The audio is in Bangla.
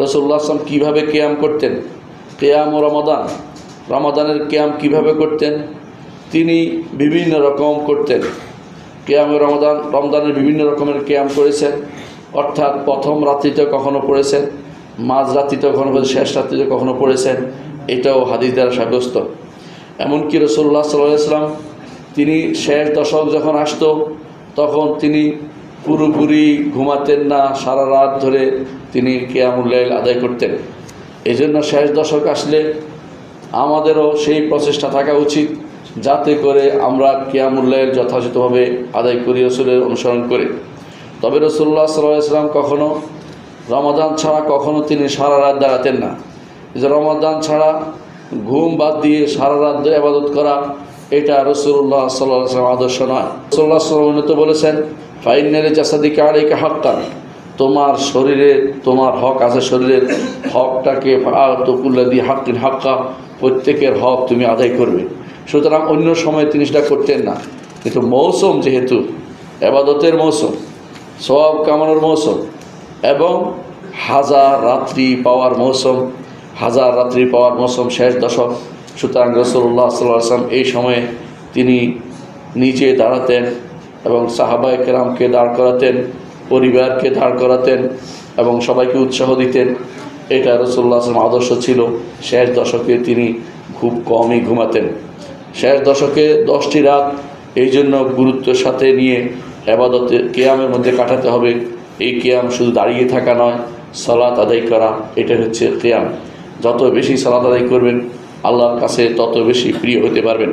রাসূলুল্লাহ সাল্লাল্লাহু আলাইহি ওয়াসাল্লাম কীভাবে কিয়াম করতেন, কিয়াম ও রমাদানের কিয়াম কীভাবে করতেন, তিনি বিভিন্ন রকম করতেন। কিয়াম রমজানের বিভিন্ন রকমের কিয়াম করেছেন, অর্থাৎ প্রথম রাত্রিতে কখনো পড়েছেন, মাঝ রাত্রিতে কখনো পড়েছেন, শেষ রাত্রিতে কখনো পড়েছেন, এটাও হাদিস দ্বারা সাব্যস্ত। এমনকি রাসূলুল্লাহ সাল্লাল্লাহু আলাইহি ওয়াসাল্লাম তিনি শেষ দশক যখন আসতো তখন তিনি পুরোপুরি ঘুমাতেন না, সারা রাত ধরে তিনি কিয়ামুল লাইল আদায় করতেন। এই জন্য শেষ দশক আসলে আমাদেরও সেই প্রচেষ্টা থাকা উচিত যাতে করে আমরা কিয়ামুল লাইল যথাযথভাবে আদায় করি, রাসূলের অনুসরণ করে। তবে রাসূলুল্লাহ সাল্লাল্লাহু আলাইহি ওয়াসাল্লাম কখনো রমাদান ছাড়া কখনো তিনি সারা রাত দাঁড়াতেন না। যে রমাদান ছাড়া ঘুম বাদ দিয়ে সারা রাত ইবাদত করা, এটা রাসূলুল্লাহ সাল্লাল্লাহু আলাইহি ওয়াসাল্লাম আদর্শ নয়। রাসূলুল্লাহ সাল্লাল্লাহু আলাইহি ওয়াসাল্লাম বলেছেন, ফাইন্না লিজাসাদিকা আলাইকা হাক্কান, তোমার শরীরে তোমার হক আছে, শরীরের হকটাকে ফাআতুকুল্লাযী হাক্কিন হাক্কা, প্রত্যেকের হক তুমি আদায় করবে। সুতরাং অন্য সময় তিনি সেটা করতেন না, কিন্তু মৌসুম যেহেতু ইবাদতের মৌসুম, সওয়াব কামানোর মৌসুম এবং হাজার রাত্রি পাওয়ার মৌসুম, শেষ দশক, সুতরাং রাসূলুল্লাহ সাল্লাল্লাহু আলাইহি ওয়াসাল্লাম এই সময়ে তিনি নিজে দাঁড়াতেন এবং সাহাবায়ে কেরামকে দাঁড় করাতেন, পরিবারকে দাঁড় করাতেন এবং সবাইকে উৎসাহ দিতেন। এটা রাসূলুল্লাহ সাল্লাল্লাহু আলাইহি ওয়াসাল্লাম আদর্শ ছিল। শেষ দশকে তিনি খুব কমই ঘুমাতেন। শেষ দশকে 10টি রাত এই জন্য গুরুত্বের সাথে নিয়ে ইবাদতের কিয়ামের মধ্যে কাটাতে হবে। এই কিয়াম শুধু দাঁড়িয়ে থাকা নয়, সালাত আদায় করা, এটা হচ্ছে কিয়াম। যত বেশি সালাত আদায় করবেন আল্লাহর কাছে তত বেশি প্রিয় হতে পারবেন।